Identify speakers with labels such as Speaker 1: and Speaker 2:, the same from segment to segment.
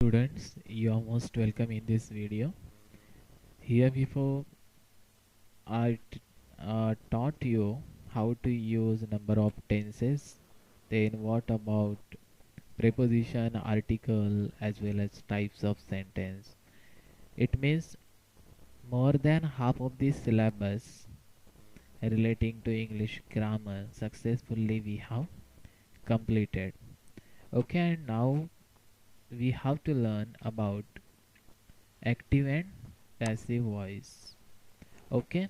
Speaker 1: Students, you are most welcome in this video. Here before I taught you how to use number of tenses. Then what about preposition, article as well as types of sentence. It means more than half of the syllabus relating to English grammar successfully we have completed. Okay, and now we have to learn about active and passive voice. Okay,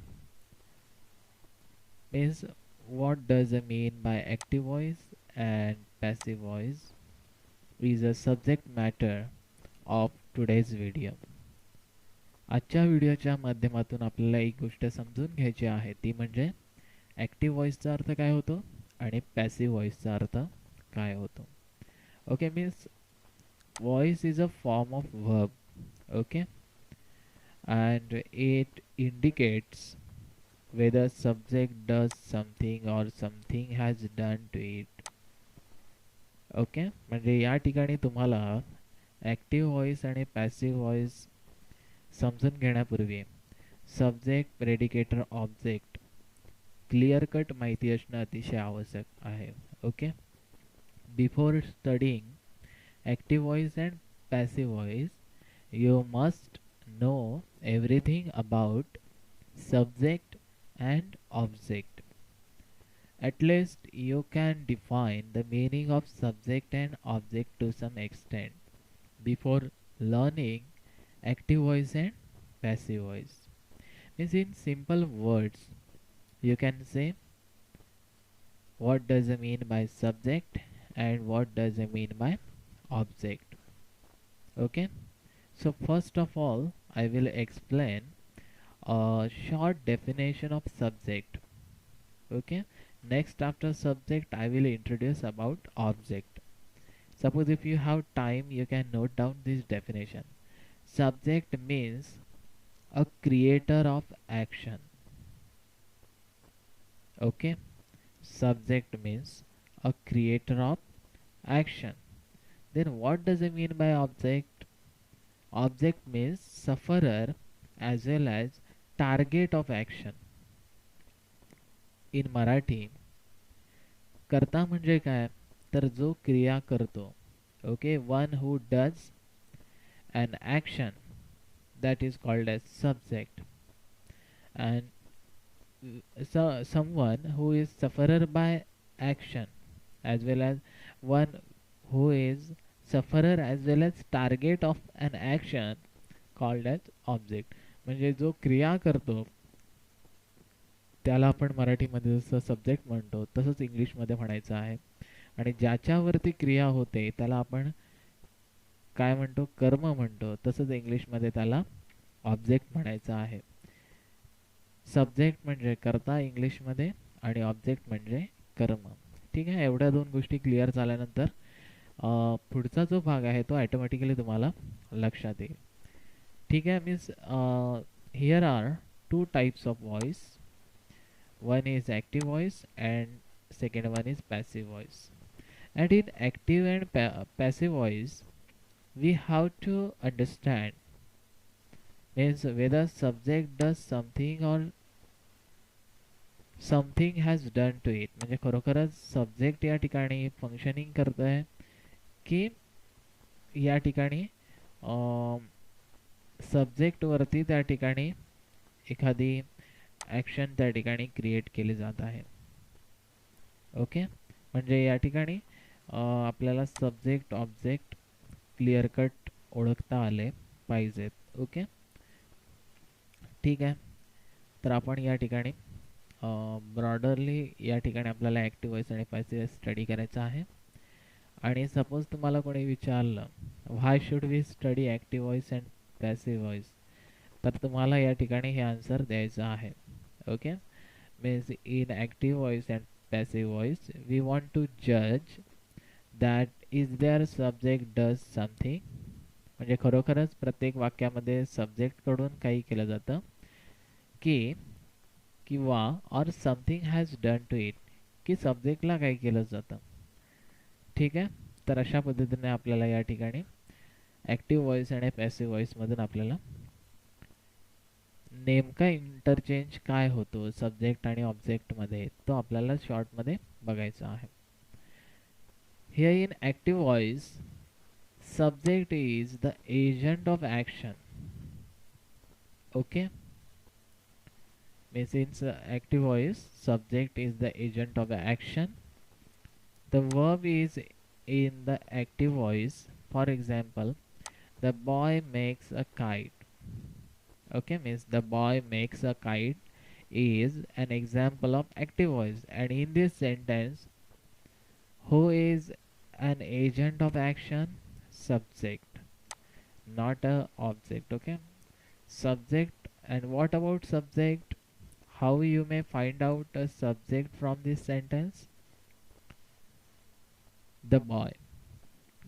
Speaker 1: means what does it mean by active voice and passive voice is a subject matter of today's video. आजच्या व्हिडिओच्या माध्यमातून आपल्याला एक गोष्ट समजून घ्यायची आहे, ती म्हणजे ॲक्टिव्ह व्हॉइसचा अर्थ काय होतो आणि पॅसिव्ह व्हॉइसचा अर्थ काय होतो. Okay, means voice is a form of verb. Okay, and it indicates whether subject does something or something has done to it. Okay, म्हणजे या ठिकाणी तुम्हाला ॲक्टिव्ह व्हॉइस आणि पॅसिव्ह व्हॉइस समजून घेण्यापूर्वी subject, predicator, object clear cut माहिती असणं अतिशय आवश्यक आहे. Okay, before studying active voice and passive voice you must know everything about subject and object. At least you can define the meaning of subject and object to some extent before learning active voice and passive voice. Means in simple words, you can say what does it mean by subject and what does it mean by object. Okay. So first of all, I will explain a short definition of subject. Okay. Next, after subject, I will introduce about object. Suppose if you have time, you can note down this definition. Subject means a creator of action. Okay. Subject means a creator of action. Then what does it mean by object? Object means sufferer as well as target of action. In Marathi, करता म्हणजे काय, तर जो क्रिया करतो. Okay, one who does an action, that is called as subject. And someone who is sufferer by action as well as one who is sufferer as well as target of an action called as object. म्हणजे जो क्रिया करतो त्याला आपण मराठीमध्ये जसं subject म्हणतो तसंच इंग्लिशमध्ये म्हणायचं आहे. आणि ज्याच्यावरती क्रिया होते त्याला आपण काय म्हणतो, कर्म म्हणतो. तसंच इंग्लिशमध्ये त्याला ऑब्जेक्ट म्हणायचं आहे. सब्जेक्ट म्हणजे कर्ता इंग्लिशमध्ये आणि ऑब्जेक्ट म्हणजे कर्म. ठीक आहे, एवढ्या दोन गोष्टी क्लिअर झाल्यानंतर पुढचा जो भाग आहे तो ऑटोमॅटिकली तुम्हाला लक्षात येईल. ठीक आहे, means here are two types of voice. One is active voice and second one is passive voice. And in active and passive voice we have to understand means whether subject does something or something has done to it. म्हणजे खरोखरच subject या ठिकाणी functioning करत आहे की या ठिकाणी सब्जेक्टवरती त्या ठिकाणी एखादी ॲक्शन त्या ठिकाणी क्रिएट केली जात आहे. ओके, म्हणजे या ठिकाणी आपल्याला सब्जेक्ट ऑब्जेक्ट क्लिअर कट ओळखता आले पाहिजेत. ओके, ठीक आहे. तर आपण या ठिकाणी ब्रॉडरली या ठिकाणी आपल्याला ॲक्टिव्ह व्हॉइस आणि पॅसिव्ह स्टडी करायचा आहे. आणि सपोज तुम्हाला कोणी विचारलं why should we study active voice and passive voice, तर तुम्हाला या ठिकाणी हे आन्सर द्यायचं आहे. Okay, means in active voice and passive voice we want to जज that is their subject does something. म्हणजे खरोखरच प्रत्येक वाक्यामध्ये सब्जेक्टकडून काही केलं जातं की किंवा or something has done to it, की सब्जेक्टला काही केलं जातं. ठीक आहे, तर अशा पद्धतीने आपल्याला या ठिकाणी ॲक्टिव्ह व्हॉइस आणि पॅसिव्ह व्हॉइसमधून आपल्याला नेमका इंटरचेंज काय होतो सब्जेक्ट आणि ऑब्जेक्टमध्ये तो आपल्याला शॉर्टमध्ये बघायचा आहे. Here in active voice subject is the agent of action. Okay, means in active voice subject is the agent of action. The verb is in the active voice. For example, the boy makes a kite. Okay, means the boy makes a kite is an example of active voice, and in this sentence who is an agent of action? Subject, not a object. Okay, subject. And what about subject? How you may find out a subject from this sentence? The boy.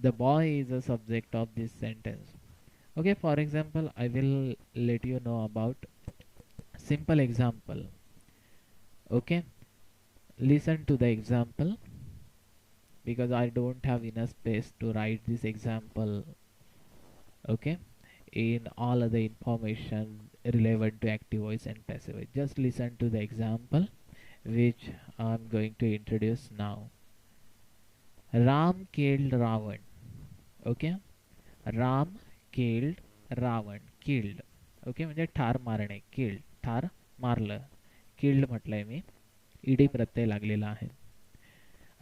Speaker 1: The boy is a subject of this sentence. Okay, for example, I will let you know about simple example. Okay, listen to the example because I don't have enough space to write this example. Okay, in all other information relevant to active voice and passive voice. Just listen to the example which I'm going to introduce now. Ram killed Ravan. Okay, Ram killed Ravan. Killed. Okay, म्हणजे ठार मारणे. Killed. ठार मारलं. Killed म्हटलंय मी. ED प्रत्यय लागलेला आहे.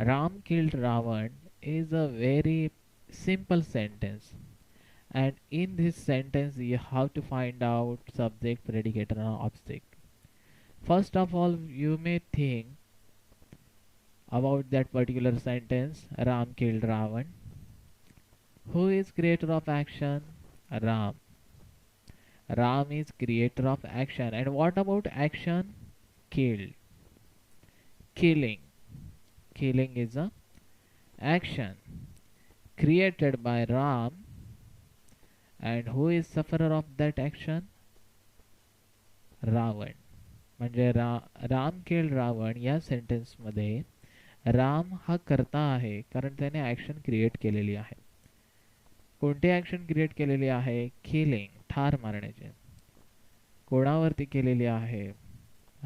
Speaker 1: Ram killed Ravan is a very simple sentence. And in this sentence you have to find out subject, predicate and object. First of all, you may think about that particular sentence, Ram killed Ravan. Who is creator of action? Ram. Ram is creator of action. And what about action? Killed. Killing. Killing is a action created by Ram. And who is sufferer of that action? Ravan. म्हणजे Ram killed Ravan या सेंटेन्समध्ये राम हा कर्ता आहे कारण त्याने action create केलेली आहे. कोणती ॲक्शन क्रिएट केलेली आहे? किलिंग, ठार मारण्याची. कोणावरती केलेली आहे?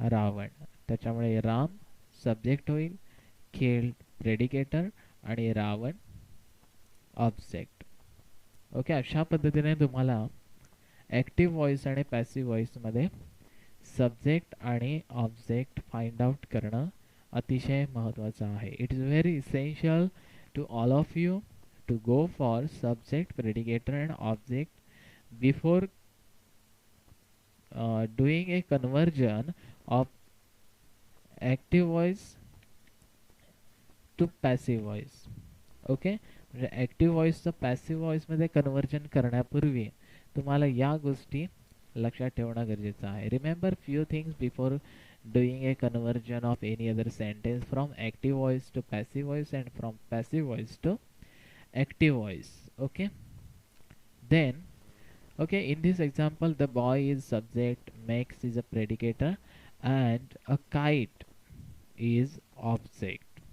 Speaker 1: रावण. त्याच्यामुळे राम सब्जेक्ट होईल, किल्ड प्रेडिकेटर आणि रावण ऑब्जेक्ट. ओके, अशा पद्धतीने तुम्हाला ॲक्टिव्ह व्हॉइस आणि पॅसिव्ह व्हॉइसमध्ये सब्जेक्ट आणि ऑब्जेक्ट फाइंड आउट करणं अतिशय महत्त्वाचं आहे. It is very essential to all of you to go for subject, predicator and object before doing a conversion of active voice to passive voice. Okay, म्हणजे active व्हॉइसचं passive व्हॉइसमध्ये conversion करण्यापूर्वी तुम्हाला या गोष्टी लक्षात ठेवणं गरजेचं आहे. Remember few things before doing a conversion of any other sentence from active voice to passive voice and from passive voice to active voice. Okay, then okay, in this example the boy is subject, makes is a predicator and a kite is object.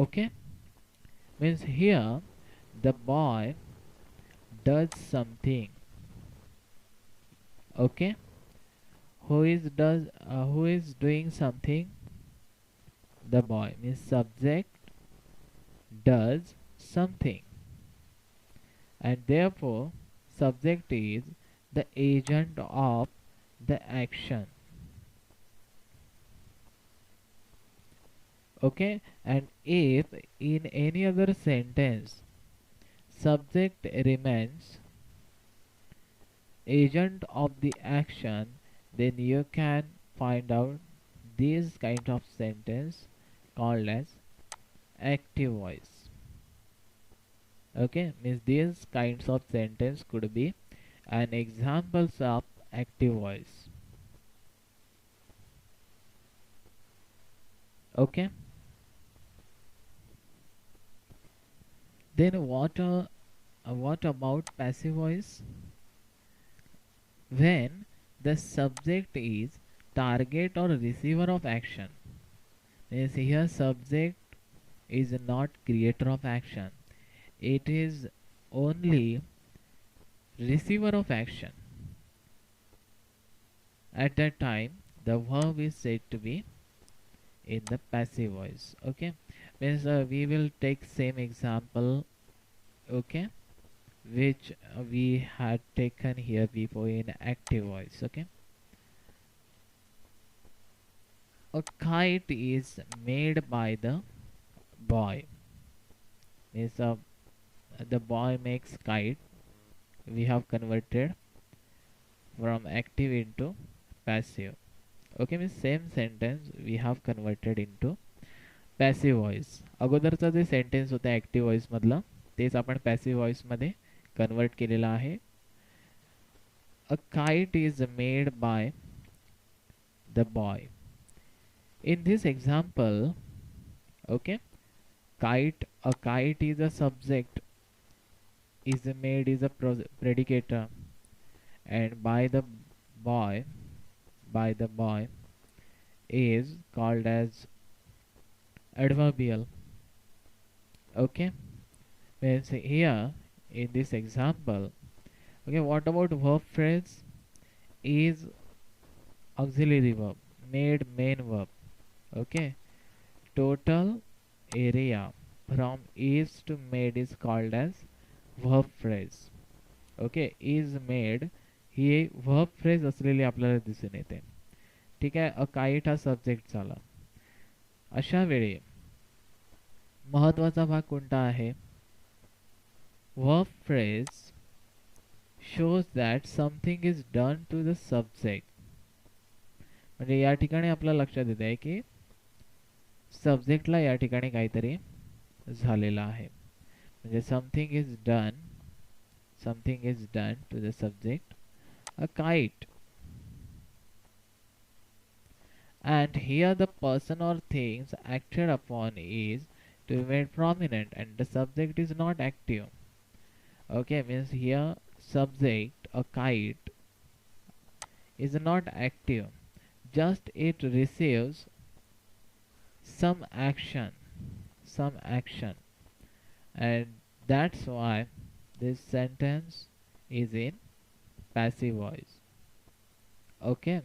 Speaker 1: Okay, means here the boy does something. Okay, who is doing something? The boy means subject does something, and therefore subject is the agent of the action. Okay, and if in any other sentence subject remains agent of the action, then you can find out this kind of sentence called as active voice. Okay, means these kinds of sentence could be an examples of active voice. Okay, then what about passive voice? When the subject is target or receiver of action, means here subject is not creator of action, it is only receiver of action. At that time, the verb is said to be in the passive voice. Okay, means we will take same example. Okay, which we had taken here before in active voice. Okay, a kite is made by the boy. Means the boy makes kite. We have converted from active into passive. Okay, means same sentence we have converted into passive voice. अगोदरचा जे sentence होता active व्हॉइसमधलं तेच आपण passive व्हॉइसमध्ये convert केलेलं आहे. A kite is made by the boy. In this example, okay, a kite is a subject, is made is a predicator, and by the boy is called as adverbial. Okay, means here in this example, okay, what about verb phrase? Is auxiliary verb, made main verb. Okay, total area from is to made is called as verb phrase. Okay, is made he verb phrase असलेली आपल्याला दिसून येते. ठीक आहे, a kite हा subject झाला. अशा वेळी महत्वाचा भाग कोणता आहे? Verb phrase shows that something is done to the subject. म्हणजे या ठिकाणी आपल्या लक्षात येत आहे की सब्जेक्टला या ठिकाणी काहीतरी झालेलं आहे. म्हणजे something is done to the subject, a kite. And here the person or things acted upon is to be made prominent and the subject is not active. Okay, means here subject, a kite, is not active, just it receives some action, and that's why this sentence is in passive voice. Okay,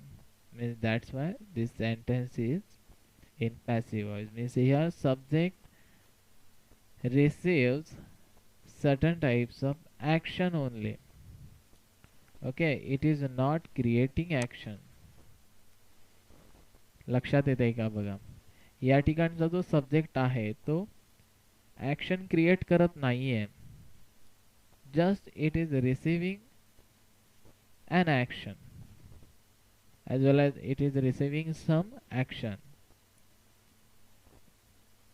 Speaker 1: means that's why this sentence is in passive voice. Means here subject receives certain types of action only. Okay, it is not creating action. लक्षात येत आहे का बघा, या ठिकाणचा जो subject आहे तो ऍक्शन क्रिएट करत नाहीये, just it is receiving an action as well as it is receiving some action,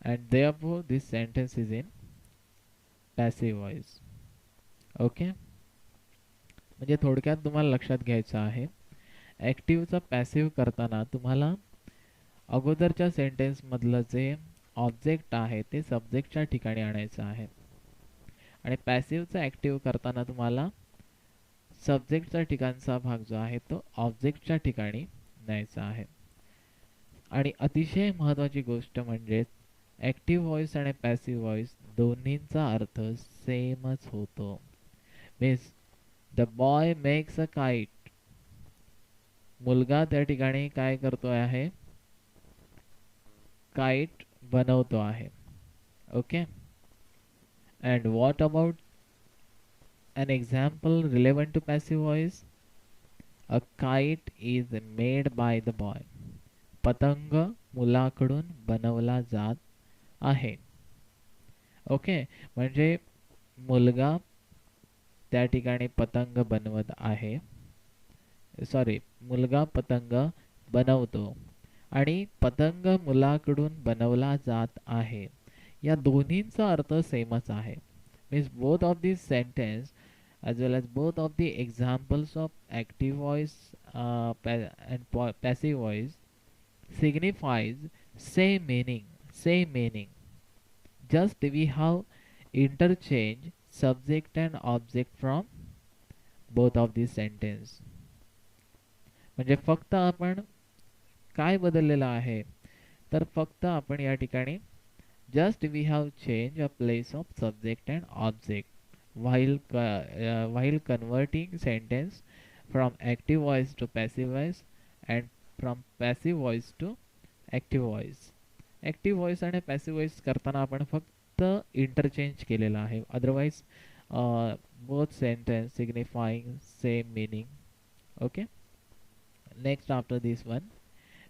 Speaker 1: and therefore this sentence is in passive voice. Okay, म्हणजे थोडक्यात तुम्हाला लक्षात घ्यायचं आहे, ॲक्टिव्हचा पॅसिव्ह करताना तुम्हाला अगोदरच्या सेंटेन्समधलं जे ऑब्जेक्ट आहे ते सब्जेक्टच्या ठिकाणी आणायचं आहे, आणि पॅसिव्हचा ॲक्टिव्ह करताना तुम्हाला सब्जेक्टचा ठिकाणचा भाग जो आहे तो ऑब्जेक्टच्या ठिकाणी न्यायचा आहे. आणि अतिशय महत्त्वाची गोष्ट म्हणजे ॲक्टिव्ह व्हॉइस आणि पॅसिव्ह व्हॉइस दोन्हींचा अर्थ सेमच होतो. Means the boy makes a kite, मुलगा त्या ठिकाणी काय करतो आहे, काइट बनवतो आहे. Okay, and what about an example relevant to passive voice? A kite is made by the boy. पतंग मुलाकडून बनवला जात आहे. ओके, म्हणजे मुलगा त्या ठिकाणी पतंग बनवत आहे, सॉरी, मुलगा पतंग बनवतो आणि पतंग मुलाकडून बनवला जात आहे. या दोन्हींचा अर्थ सेमच आहे. Means both of these sentence as well as both of the examples of active voice and passive voice signifies same meaning, just we have interchange subject and object from both of these sentence. म्हणजे फक्त आपण काय बदललेलं आहे, तर फक्त आपण या ठिकाणी just we have changed a place of subject and object. while converting sentence from active voice to passive voice and from passive voice to active voice. Active voice आणि पॅसिव्ह व्हॉइस करताना आपण फक्त इंटरचेंज केलेला आहे. Otherwise both sentence signifying same meaning. Okay. Next, after this one,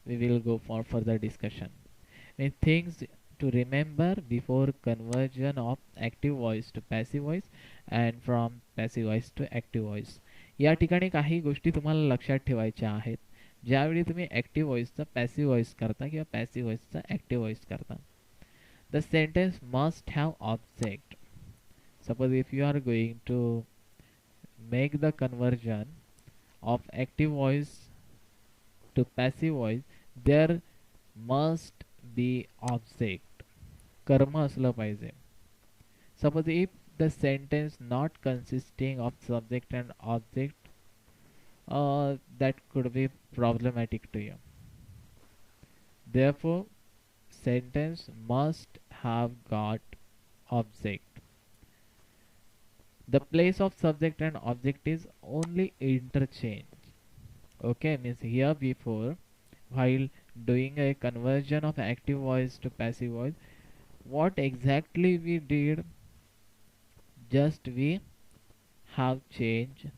Speaker 1: we will go for further discussion. Things to remember before conversion of active voice to passive voice and from passive voice to active voice. या ठिकाणी काही गोष्टी तुम्हाला लक्षात ठेवायच्या आहेत ज्यावेळी तुम्ही ॲक्टिव्ह व्हॉइसचा पॅसिव्ह व्हॉइस करता किंवा पॅसिव्ह व्हॉइसचा ॲक्टिव्ह व्हॉइस करता. The sentence must have object. Suppose if you are going to make the conversion of active voice to passive voice, there must be object. कर्म असलं पाहिजे. Suppose if the sentence not consisting of subject and object, that could be problematic to you. Therefore, sentence must have got object. The place of subject and object is only interchange. Okay, means here before, while doing a conversion of active voice to passive voice, what exactly we did, just we have changed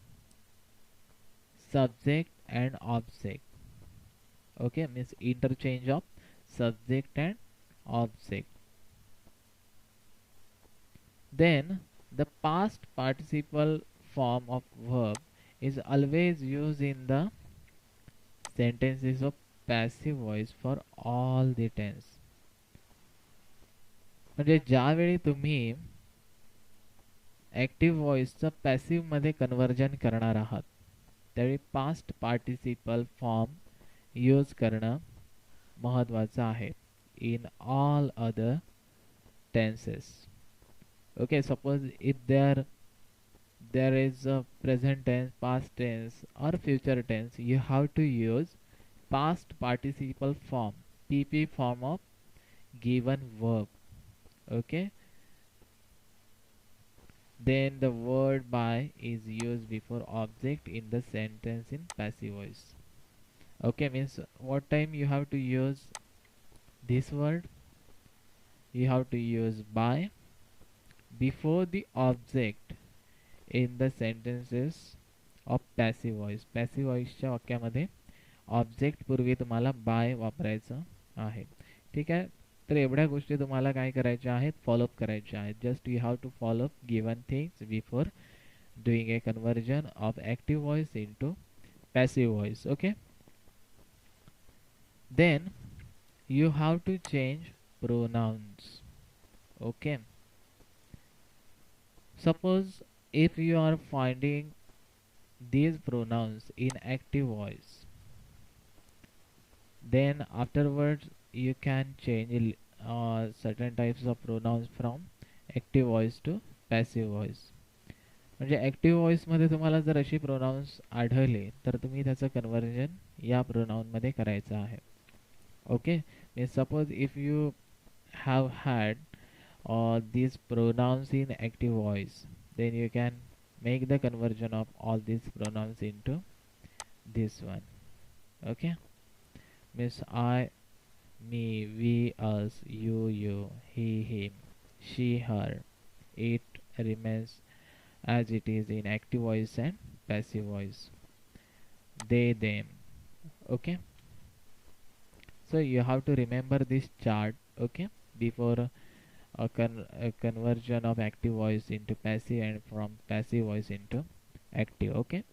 Speaker 1: subject and object. Okay, means interchange of subject and object. Then the past participle form of verb is always used in the sentences of passive voice for all the tense. म्हणजे ज्यावेळी तुम्ही active व्हॉइसचं passive मध्ये conversion करणार आहात त्यावेळी past participle form use करणं महत्त्वाचं आहे in all other tenses. Okay, suppose if there is a present tense, past tense or future tense, you have to use past participle form, pp form of given verb. Okay, then the word by is used before object in the sentence in passive voice. Okay, means what time you have to use this word, you have to use by before the object in the sentences of passive voice. passive voiceच्या वाक्यामध्ये object पूर्वी तुम्हाला bye वापरायचं आहे. ठीक आहे. तर एवढ्या गोष्टी तुम्हाला काय करायच्या आहेत, फॉलोअप करायच्या आहेत. Just you have to follow up given things before doing a conversion of active voice into passive voice. Okay. Then you have to change pronouns. Okay, suppose if you are finding these pronouns in active voice, then afterwards you can change certain types of pronouns from active voice to passive voice. म्हणजे active व्हॉइसमध्ये तुम्हाला जर अशी pronounce आढळले तर तुम्ही त्याचं conversion या प्रोनाउनमध्ये करायचं आहे. Okay, means suppose if you have had these pronouns in active voice, then you can make the conversion of all these pronouns into this one. Okay, means I, me, we, us, you, he, him, she, her. It remains as it is in active voice and passive voice. They, them. Okay, so you have to remember this chart. Okay, before a conversion of active voice into passive and from passive voice into active. Okay.